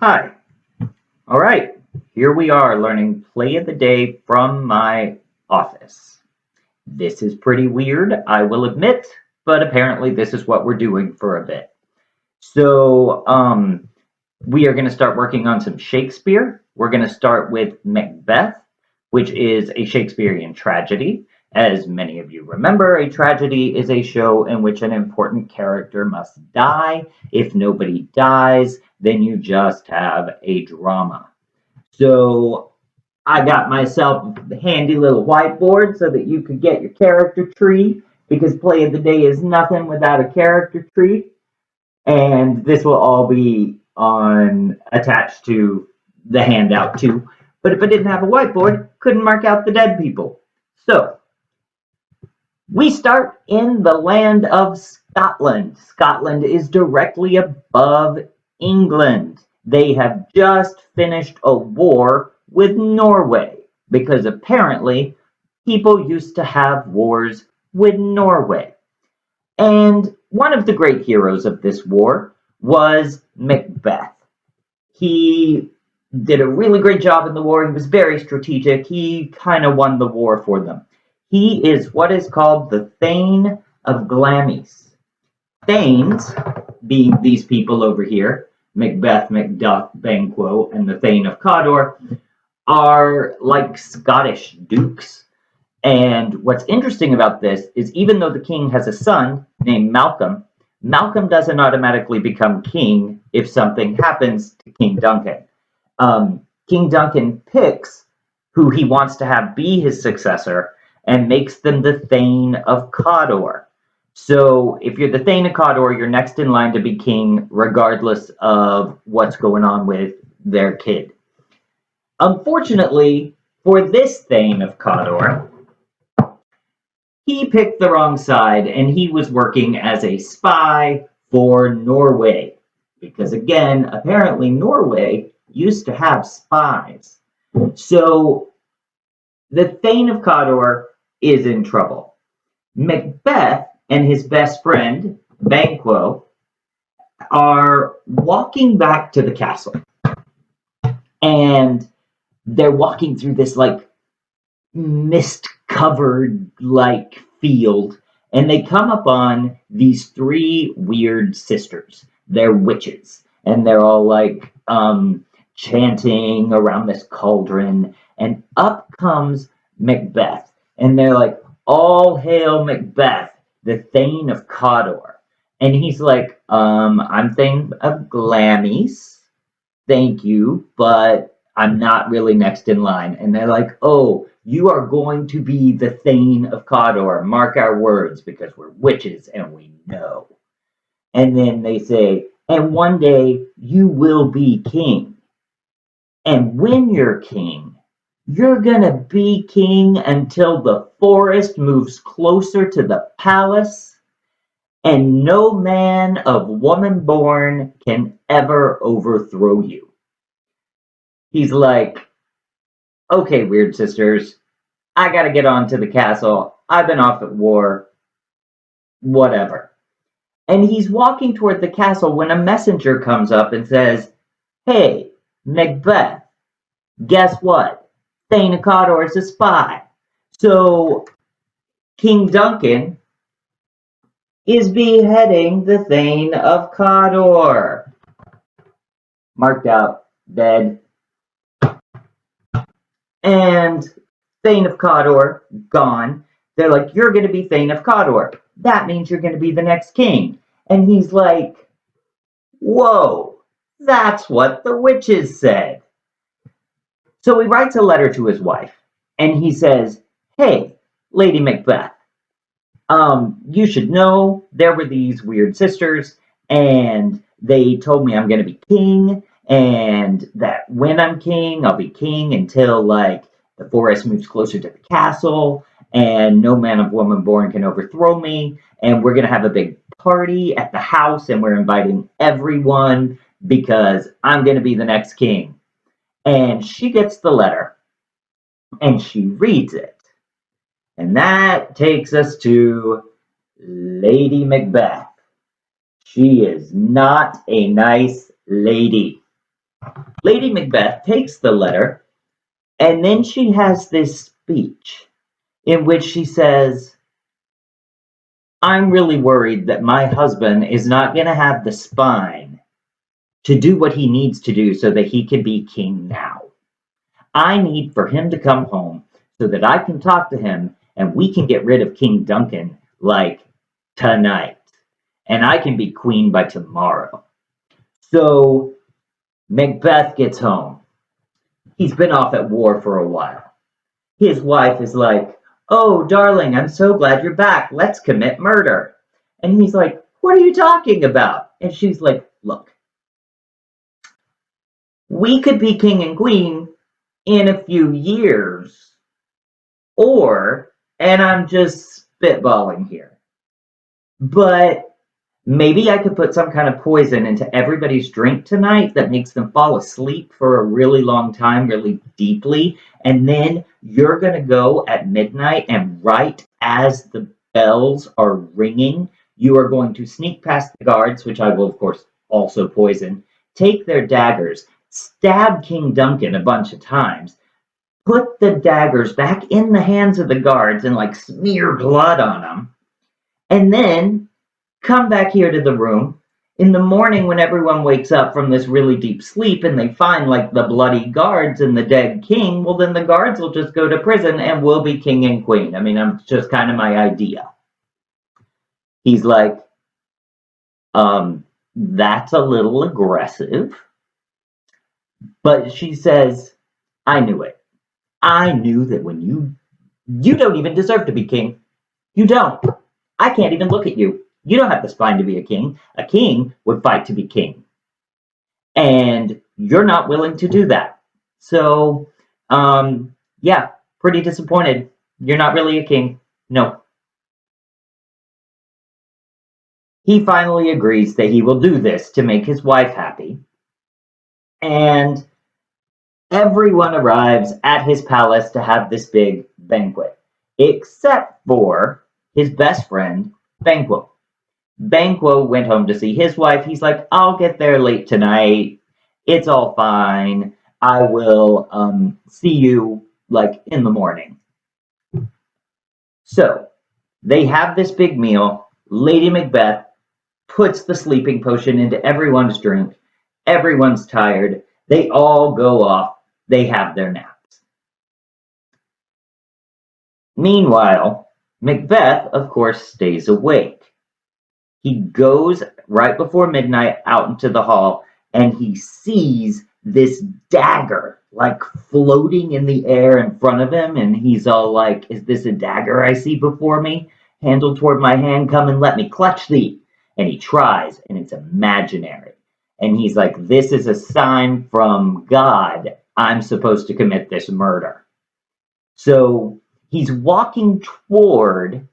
Hi. All right. Here we are learning Play of the Day from my office. This is pretty weird, I will admit, but apparently this is what we're doing for a bit. So, we are going to start working on some Shakespeare. We're going to start with Macbeth, which is a Shakespearean tragedy. As many of you remember, a tragedy is a show in which an important character must die. If nobody dies, then you just have a drama. So I got myself a handy little whiteboard so that you could get your character tree because Play of the Day is nothing without a character tree. And this will all be on attached to the handout too. But if I didn't have a whiteboard, couldn't mark out the dead people. So we start in the land of Scotland. Scotland is directly above England. They have just finished a war with Norway because apparently people used to have wars with Norway. And one of the great heroes of this war was Macbeth. He did a really great job in the war. He was very strategic. He kind of won the war for them. He is what is called the Thane of Glamis. Thanes, being these people over here, Macbeth, Macduff, Banquo, and the Thane of Cawdor, are like Scottish dukes. And what's interesting about this is even though the king has a son named Malcolm, Malcolm doesn't automatically become king if something happens to King Duncan. King Duncan picks who he wants to have be his successor and makes them the Thane of Cawdor. So if you're the Thane of Cawdor, you're next in line to be king, regardless of what's going on with their kid. Unfortunately, for this Thane of Cawdor, he picked the wrong side and he was working as a spy for Norway. Because again, apparently Norway used to have spies. So the Thane of Cawdor is in trouble. Macbeth and his best friend, Banquo, are walking back to the castle. And they're walking through this like mist covered like field, and they come upon these three weird sisters. They're witches, and they're all like chanting around this cauldron, and up comes Macbeth, and they're like, all hail Macbeth, the Thane of Cawdor. And he's like, I'm Thane of Glamis, thank you, but I'm not really next in line. And they're like, oh, you are going to be the Thane of Cawdor. Mark our words, because we're witches and we know. And then they say, and one day you will be king. And when you're king, you're going to be king until the forest moves closer to the palace, and no man of woman born can ever overthrow you. He's like, okay, weird sisters, I gotta get on to the castle. I've been off at war. Whatever. And he's walking toward the castle when a messenger comes up and says, hey, Macbeth, guess what? Thane of Cawdor is a spy. So King Duncan is beheading the Thane of Cawdor. Marked out, dead. And Thane of Cawdor, gone. They're like, you're going to be Thane of Cawdor. That means you're going to be the next king. And he's like, whoa, that's what the witches said. So he writes a letter to his wife, and he says, hey, Lady Macbeth, you should know there were these weird sisters, and they told me I'm going to be king, and that when I'm king, I'll be king until, like, the forest moves closer to the castle, and no man of woman born can overthrow me, and we're going to have a big party at the house, and we're inviting everyone because I'm going to be the next king. And she gets the letter, and she reads it. And that takes us to Lady Macbeth. She is not a nice lady. Lady Macbeth takes the letter, and then she has this speech in which she says, I'm really worried that my husband is not going to have the spine to do what he needs to do so that he can be king now. I need for him to come home so that I can talk to him and we can get rid of King Duncan like tonight. And I can be queen by tomorrow. So Macbeth gets home. He's been off at war for a while. His wife is like, oh, darling, I'm so glad you're back. Let's commit murder. And he's like, what are you talking about? And she's like, look, we could be king and queen in a few years, or, and I'm just spitballing here, but maybe I could put some kind of poison into everybody's drink tonight that makes them fall asleep for a really long time, really deeply. And then you're going to go at midnight, and right as the bells are ringing, you are going to sneak past the guards, which I will, of course, also poison, take their daggers, stab King Duncan a bunch of times, put the daggers back in the hands of the guards and like smear blood on them, and then come back here to the room in the morning when everyone wakes up from this really deep sleep and they find like the bloody guards and the dead king. Well, then the guards will just go to prison and we'll be king and queen. I mean, I'm just kind of my idea. He's like, that's a little aggressive. But she says, I knew it. I knew that when you don't even deserve to be king. You don't. I can't even look at you. You don't have the spine to be a king. A king would fight to be king. And you're not willing to do that. So, yeah, pretty disappointed. You're not really a king. No. He finally agrees that he will do this to make his wife happy. And everyone arrives at his palace to have this big banquet, except for his best friend, Banquo. Banquo went home to see his wife. He's like, I'll get there late tonight. It's all fine. I will see you like in the morning. So they have this big meal. Lady Macbeth puts the sleeping potion into everyone's drink. Everyone's tired. They all go off. They have their naps. Meanwhile, Macbeth, of course, stays awake. He goes right before midnight out into the hall and he sees this dagger like floating in the air in front of him. And he's all like, is this a dagger I see before me? Handle toward my hand, come and let me clutch thee. And he tries, and it's imaginary. And he's like, this is a sign from God. I'm supposed to commit this murder. So he's walking toward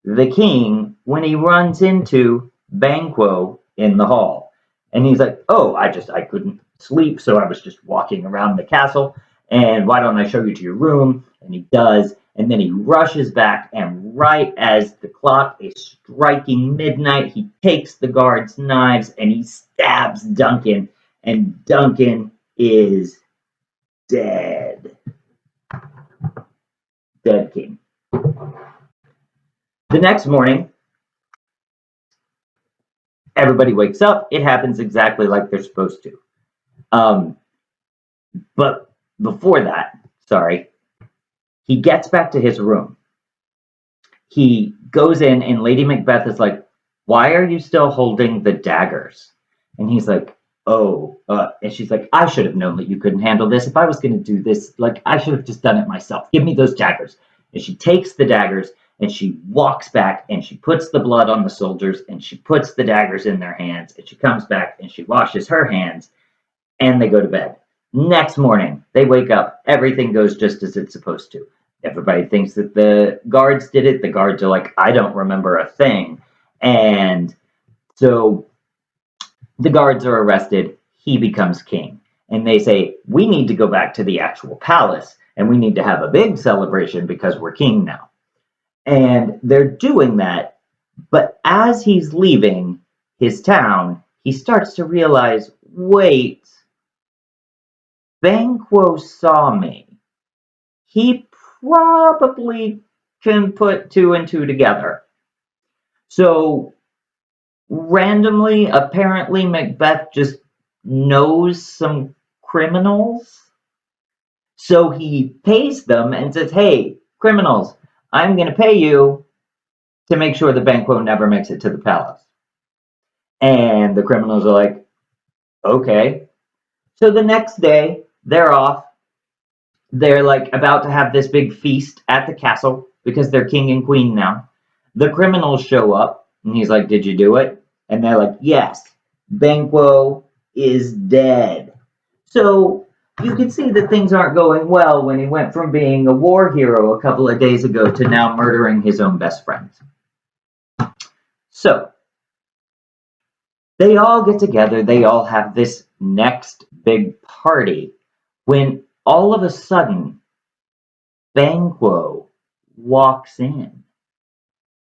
the king when he runs into Banquo in the hall. And he's like, oh, I couldn't sleep, so I was just walking around the castle, and why don't I show you to your room? And he does, and then he rushes back, and right as the clock is striking midnight, he takes the guards' knives and he stabs Duncan, and Duncan is dead. Dead king. The next morning, everybody wakes up. It happens exactly like they're supposed to. But before that, sorry, he gets back to his room. He goes in, and Lady Macbeth is like, why are you still holding the daggers? And he's like, oh, and she's like, I should have known that you couldn't handle this. If I was going to do this, like, I should have just done it myself. Give me those daggers. And she takes the daggers and she walks back and she puts the blood on the soldiers and she puts the daggers in their hands and she comes back and she washes her hands and they go to bed. Next morning, they wake up. Everything goes just as it's supposed to. Everybody thinks that the guards did it. The guards are like, I don't remember a thing. And so the guards are arrested. He becomes king. And they say, we need to go back to the actual palace and we need to have a big celebration because we're king now. And they're doing that. But as he's leaving his town, he starts to realize, wait, Banquo saw me, he probably can put two and two together. So randomly, apparently Macbeth just knows some criminals. So he pays them and says, hey, criminals, I'm going to pay you to make sure the Banquo never makes it to the palace. And the criminals are like, okay. So the next day, they're off. They're like about to have this big feast at the castle because they're king and queen now. The criminals show up and he's like, did you do it? And they're like, yes, Banquo is dead. So you can see that things aren't going well when he went from being a war hero a couple of days ago to now murdering his own best friend. So they all get together, they all have this next big party when all of a sudden Banquo walks in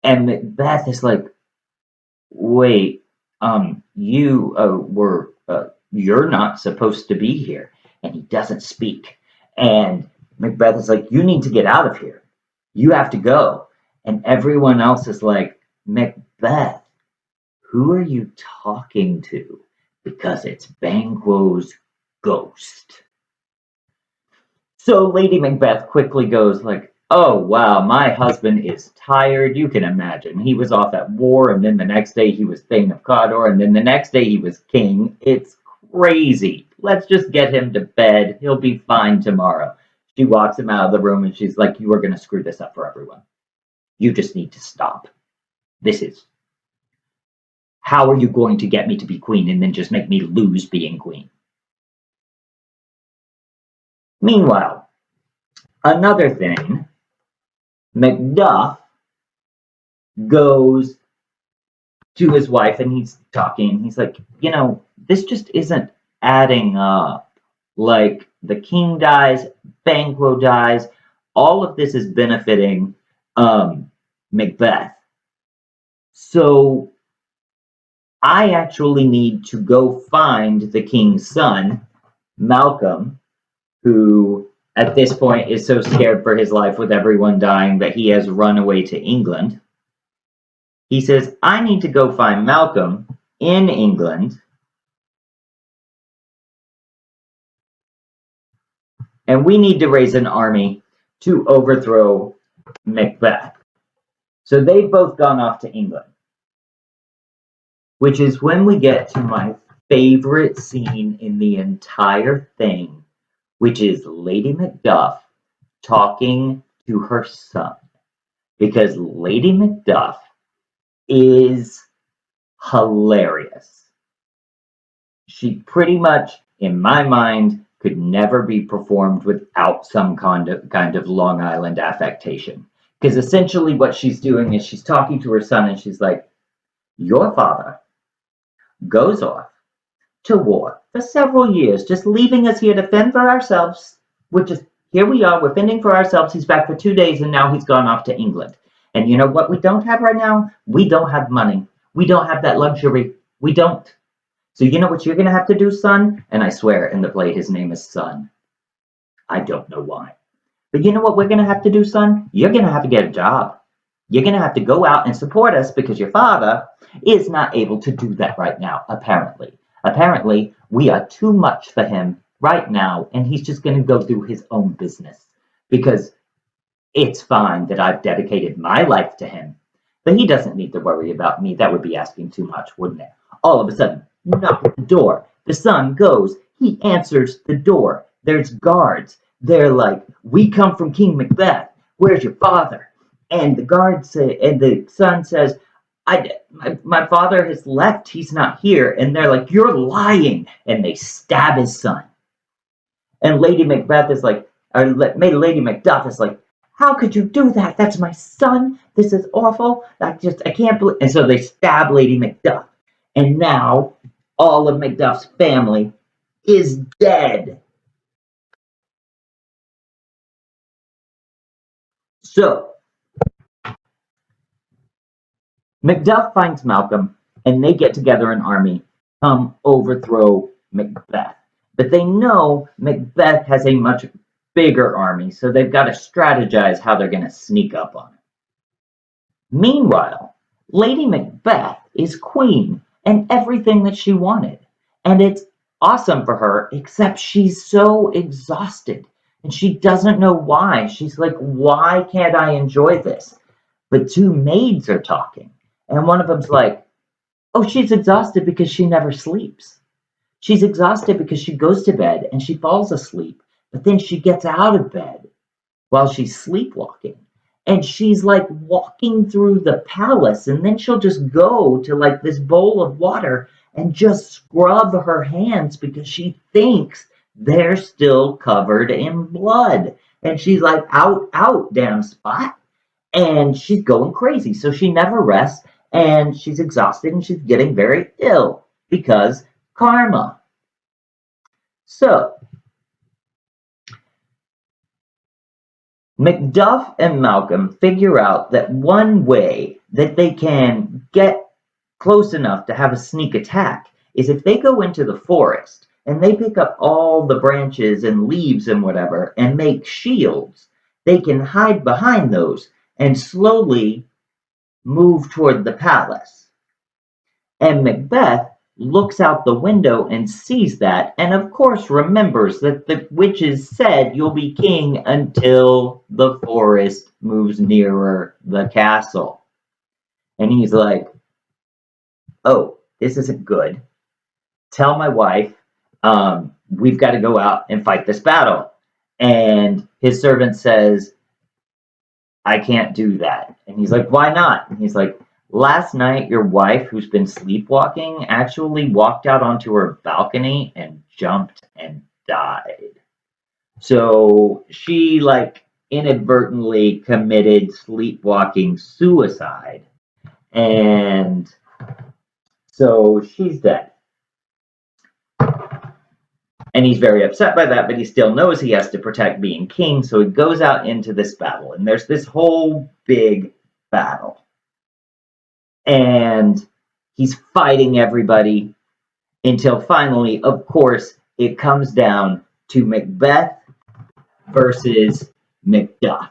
and Macbeth is like, wait, you're not supposed to be here. And he doesn't speak. And Macbeth is like, you need to get out of here. You have to go. And everyone else is like, Macbeth, who are you talking to? Because it's Banquo's ghost. So Lady Macbeth quickly goes like, oh wow, my husband is tired. You can imagine. He was off at war, and then the next day he was Thane of Cawdor, and then the next day he was king. It's crazy. Let's just get him to bed. He'll be fine tomorrow. She walks him out of the room and she's like, you are going to screw this up for everyone. You just need to stop. How are you going to get me to be queen and then just make me lose being queen? Meanwhile, another thing, Macduff goes to his wife and he's talking. He's like, this just isn't adding up. Like, the king dies, Banquo dies. All of this is benefiting Macbeth. So I actually need to go find the king's son, Malcolm, who at this point is so scared for his life with everyone dying that he has run away to England. He says, I need to go find Malcolm in England, and we need to raise an army to overthrow Macbeth. So they've both gone off to England, which is when we get to my favorite scene in the entire thing, which is Lady Macduff talking to her son. Because Lady Macduff is hilarious. She pretty much, in my mind, could never be performed without some kind of Long Island affectation. Because essentially what she's doing is she's talking to her son and she's like, your father goes off to war for several years, just leaving us here to fend for ourselves. Here we are, we're fending for ourselves. He's back for 2 days and now he's gone off to England. And you know what we don't have right now? We don't have money. We don't have that luxury. We don't. So you know what you're going to have to do, son? And I swear in the play his name is Son. I don't know why. But you know what we're going to have to do, son? You're going to have to get a job. You're going to have to go out and support us because your father is not able to do that right now, apparently. Apparently, we are too much for him right now, and he's just going to go do his own business. Because it's fine that I've dedicated my life to him, but he doesn't need to worry about me. That would be asking too much, wouldn't it? All of a sudden, knock at the door. The son goes. He answers the door. There's guards. They're like, we come from King Macbeth. Where's your father? And the son says, my father has left. He's not here. And they're like, you're lying. And they stab his son. And Lady Macbeth is like, Lady Macduff is like, how could you do that? That's my son. This is awful. I can't believe. And so they stab Lady Macduff. And now all of Macduff's family is dead. So Macduff finds Malcolm and they get together an army, come overthrow Macbeth. But they know Macbeth has a much bigger army, so they've got to strategize how they're going to sneak up on it. Meanwhile, Lady Macbeth is queen and everything that she wanted. And it's awesome for her, except she's so exhausted and she doesn't know why. She's like, why can't I enjoy this? But two maids are talking, and one of them's like, oh, she's exhausted because she never sleeps. She's exhausted because she goes to bed and she falls asleep, but then she gets out of bed while she's sleepwalking. And she's like walking through the palace, and then she'll just go to like this bowl of water and just scrub her hands because she thinks they're still covered in blood. And she's like, out, out, damn spot. And she's going crazy. So she never rests and she's exhausted and she's getting very ill because karma. So Macduff and Malcolm figure out that one way that they can get close enough to have a sneak attack is if they go into the forest and they pick up all the branches and leaves and whatever and make shields. They can hide behind those and slowly move toward the palace. And Macbeth looks out the window and sees that, and of course remembers that the witches said you'll be king until the forest moves nearer the castle. And he's like, oh, this isn't good. Tell my wife, we've got to go out and fight this battle. And his servant says, I can't do that. And he's like, why not? And he's like, last night, your wife, who's been sleepwalking, actually walked out onto her balcony and jumped and died. So she, like, inadvertently committed sleepwalking suicide. And so she's dead. And he's very upset by that, but he still knows he has to protect being king. So he goes out into this battle. And there's this whole big battle. And he's fighting everybody until finally, of course, it comes down to Macbeth versus Macduff.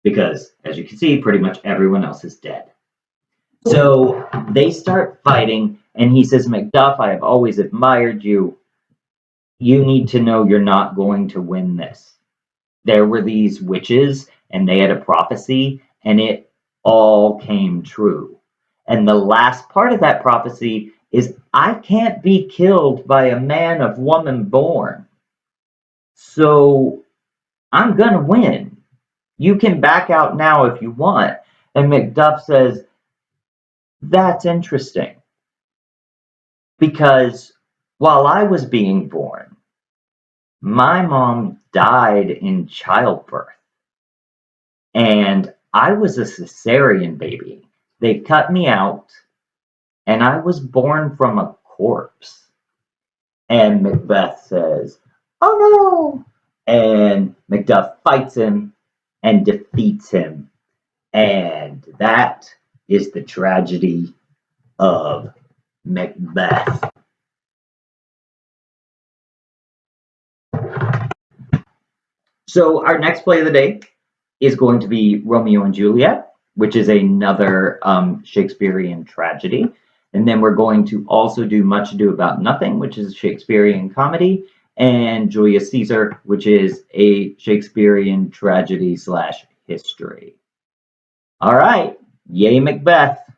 Because, as you can see, pretty much everyone else is dead. So they start fighting, and he says, Macduff, I have always admired you. You need to know you're not going to win this. There were these witches, and they had a prophecy, and it all came true. And the last part of that prophecy is, I can't be killed by a man of woman born. So I'm going to win. You can back out now if you want. And Macduff says, that's interesting. Because while I was being born, my mom died in childbirth. And I was a cesarean baby. They cut me out, and I was born from a corpse. And Macbeth says, oh no! And Macduff fights him and defeats him. And that is the tragedy of Macbeth. So our next play of the day is going to be Romeo and Juliet, which is another Shakespearean tragedy. And then we're going to also do Much Ado About Nothing, which is a Shakespearean comedy, and Julius Caesar, which is a Shakespearean tragedy / history. All right, yay Macbeth.